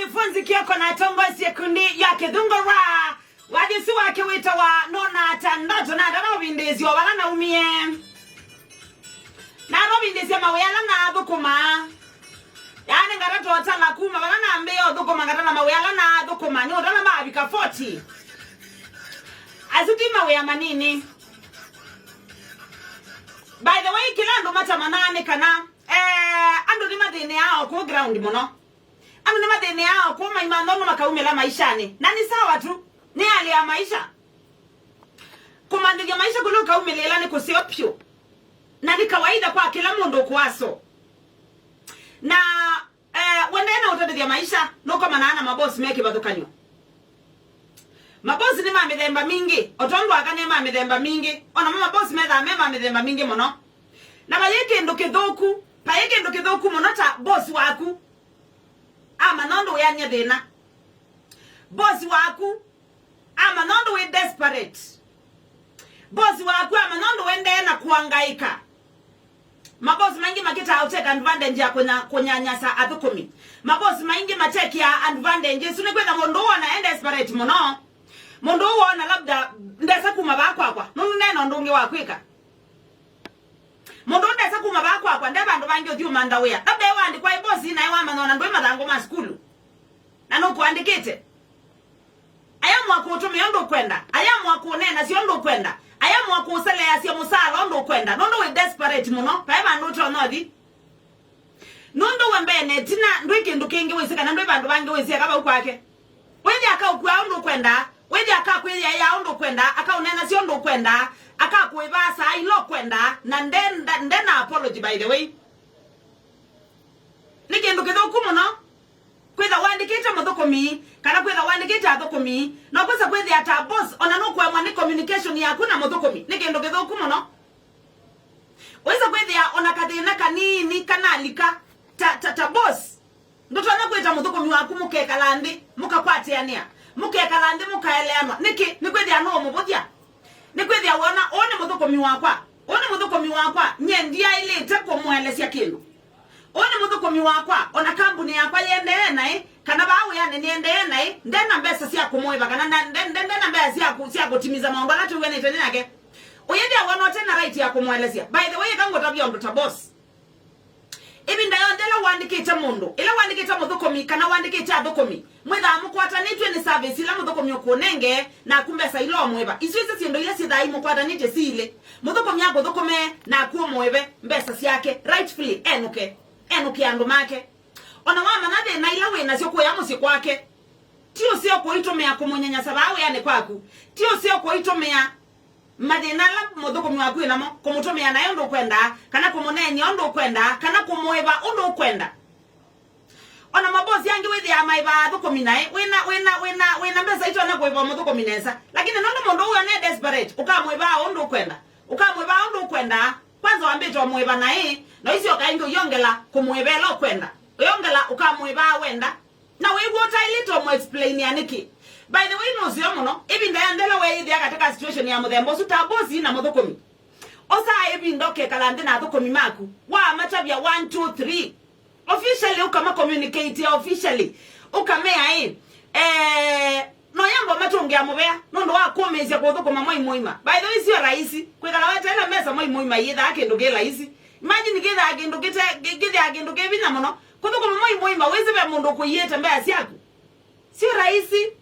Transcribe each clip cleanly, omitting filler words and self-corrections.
mwanafunzi kioko na tongozi kundi ya kidungora wadisi wake wita wa nona tandoto na dana windezi wa wala na umie na windezi ya mawela na adhukuma yani ngarato watala kuma wala na ambeo adhukuma ngatana mawela na adhukuma nyo dana maabika 40 azuki mawea manini. By the way, kila ndo mata manane kana ando ni madene yao kwa ground mono. Ando ni madene yao kwa maimanono makaumela maishani. Na ni sawa tu. Ni hali ya maisha. Kumandili ya maisha kulu kaumelela ni kusiopyo. Na ni kawaida kwa kila mundo kuwaso. Na wendena utadidi ya maisha nuko manana mabosi meki badukanyo. Mabosi ni mamidhemba mingi. Otondo wakane mamidhemba mingi. Ona mabosi medha mamidhemba mingi mono. Na bayeke ndo kidhoku. Payeke ndo kidhoku monota bosi waku. Ama nondo uyanya thina. Bosi waku. Ama nondo we desperate. Bosi waku ama nondo wende na kuangaika. Mabosi maingi makita outake advantage ya kunyanyasa athukumi. Mabosi maingi mateki ya advantage. Sune kwenda mondo wana desperate mono. Mondo wana labda ndesa kumabakwa kwa. Nunu neno ndungi wakwika. Mondo ndesa kumabakwa kwa ndeba ndo bangi odio mandawea. Labda ewa andikwa ibosi na ewa manona ndo imadhango maskulu. Na nuku andikite. Ayamu waku utumia ndo kwenda. Ayamu waku unena sio ndo kwenda. Ayamu waku usele ya siya musala ndo kwenda. Nondo we desperate muno. Paeba ndo tonodi. Nondo wembene tina ndwiki ndukingi wisika na ndo iba ndo bangi wisika kaba ukwake. Wendi aka ukwa ndo kwenda. Wendi aka kweya ya ndo kwenda. Aka unena sio ndo kwenda. Aka kuibasa ilo kwenda. Na ndena apology by the way. Niki ndukido kumuno. Kweza wandikita mothokomi. Kana kweza wandikita athokomi. Na kweza kweza ata boss. Onano kwa mwani communication ya kuna mothokomi. Niki ndukido kumuno. Weza kweza ya onakathina kanini kanalika. Ta boss. Ndoto anakweza mothokomi waku mukekalandi. Muka kwa Athiania. Mukekalandi mukaeleanwa. Niki nikweza ya nuo mubodia. Nikweza ya wana one mothokomi wakwa. One mothokomi wakwa. Nye ndia ile teko mwelesya kindu. One muthukomi wakwa ona kambuni yakwa yendee nae kana bawo yane niendee nae ndena mbesa sia kumwiba kana ndena mbesa sia kutimiza mambo na tu wene tena yake uyende wana tena right ya kumwelezea. By the way kango tabia ndo boss ibi ndayo ndela wandikita mundu ila wandikita muthukomi kana wandikita athukomi mwitha mukwata nitwe ni service ila muthukomi okunenge na kumbesa ilo mwiba iswise sindo ile sidai mukwata nite sile muthukomi yako thukome na kuo mwibe mbesa siake rightfully enuke andu make ona wama nade na ila we na sio kuya musi kwake tio sio kuitomea kumunyanya sababu yani kwaku tio sio kuitomea madena la modoko mwaku inamo kumutomea nayo ndo kwenda kana kumuneni ndo kwenda kana kumweba ndo kwenda ona mabosi yangi wethi ya maiba thoko minae wena mbesa ito na kuiba modoko minesa lakini nondo mondo huyo ne desperate ukamweba ndo kwenda kwanza wambito wamweba nae na isi wakaingo yongela kumwebela kwenda yongela ukamweba wenda na wewe utailito mu explain ya niki. By the way no sio muno ibi ndayandela we idi katika situation ya mudhembo sutabosi na mudhokomi osa ibi ndoke kalande na thokomi maku wa machabia 1 2 3 officially ukama communicate officially ukamea no yambo matungia mubea nondo wa komezia kwa thokoma moi moima. By the way sio rahisi kwekala wete ela mesa moi moima yetha akendogela rahisi. Imagine githa agendo bina mono kuthoko moi moima wezi be mundo kuyeta mbaya siaku sio rahisi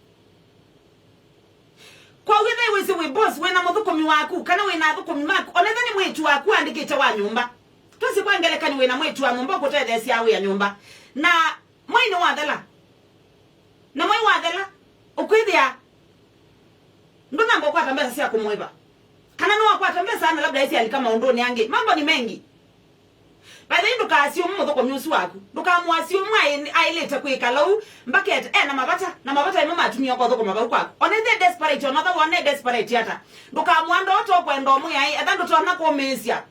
kwa wethe wezi we boss wena muthukomi waku kana wena athukomi maku onethe ni mwetu waku andikite wa nyumba tusi kwangeleka ni wena mwetu wa nyumba kutethesi yawe ya nyumba na moi ni wathela na moi wathela ukwithia ndona mbo kwata mbesa sia kumwiba kana no kwata mbesa sana labda isi alikama ondoni yange mambo ni mengi. By the end ukasio mutho nyusi waku ndukamwasio mwa aileta kwikalau mbaket na mabata imama atumia kwa thoko mabaru kwako one the desperate another one desperate yata ndukamwando oto kwendo mu yai athando tona ko mesia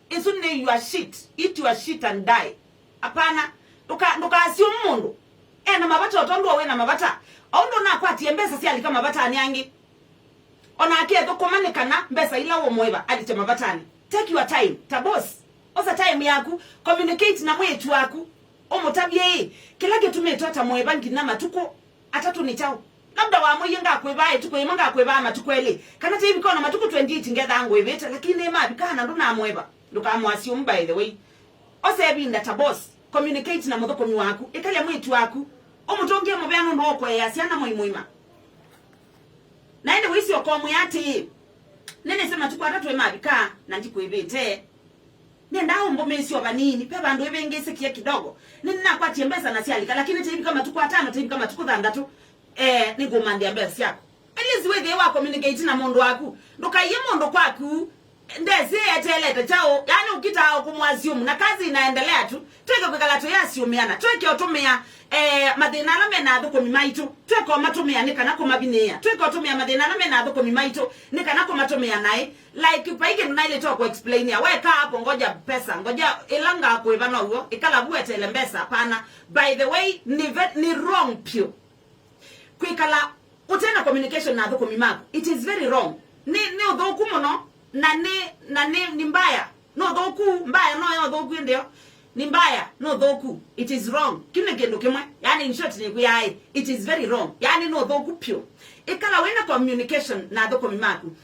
isunne you are shit eat your shit and die apana ndukasio mundu na mabata otondo we na mabata ondo na kwati mbesa si alikama mabata yangi ona akie thoko manikana mbesa ila wo mweba alite mabatani. Take your time ta boss osa time yaku communicate na mwetu waku omutabye kila getumeto atamweba ngina matuko atatu ni chao labda wa moyenga kwebaye tukwemanga kweba matukwele kana te bikona matuko 28 ngeda ngwebeta lakini ema bikana ndo na mweba ndukamwasium by the way osebinda ta boss communicate na muthokomi waku ikale mwitu waku omutongie mubyano ndo okweya siana moimuima naende wisi okomwe ati nene sema tukwa atatu ema bika na ndikwebete nenda ombo mesi obanini pe bandu ebengese kiye kidogo nina kwa tiembeza na sialika lakini tebi kama tukwa 5 tebi kama tuko 3 nigomandi ambesi yako eliziwe they wa communicate na mondo waku ndokaye mondo kwaku ndeze etelete chao yani ukita kumwazium na kazi inaendelea tu tweke kwekala to yasiumiana tweke otumia mathina na mena athukumi maitu tweke omatumia nika nako mabineya tweke otumia mathina na mena athukumi maitu nika nako matumia nae like paike ninaile to ku explain ya weka hapo ngoja pesa ngoja ilanga kuivana huo ikala buete lembesa hapana by the way ni wrong pure kwekala utena communication na athukumi mako it is very wrong ni odhokumo no na ni mbaya no dhoku mbaya no yo dhoku ndio ni mbaya no dhoku it is wrong kine kendo kemwe yani in short ni kuyai it is very wrong yani no dhoku pure ikala wena communication na dhoku mimaku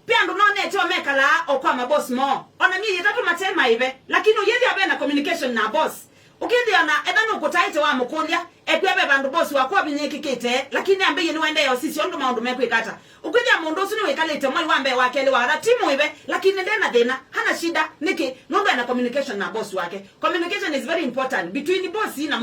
pia ndo none to mekala okwa maboss mo ona mi yetatu matema ibe lakini uyedi abena communication na boss ukindi ana edano kotaite wa mukondia ekwebe bandu boss wako binyekikete lakini ambe yeni wende yo sisi ondo maundu mekwe kata ukindi amondo suni wekalete mwe wambe wakele wa timu ibe lakini ndena dena hana shida niki nondo ana communication na boss wake communication is very important between boss na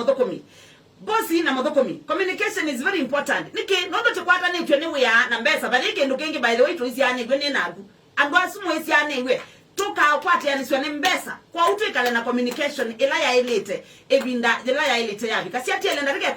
mothokomi communication is very important niki nondo chikwata ne twene we ya na mbesa balike ndukengi by the way to isi ane gwene nagu andwasu mwe isi ane we toka kwati ya niswane mbesa kwa utu ikale na communication ila ya ilete ebinda ila ya ilete yabi kasi ati elenda rike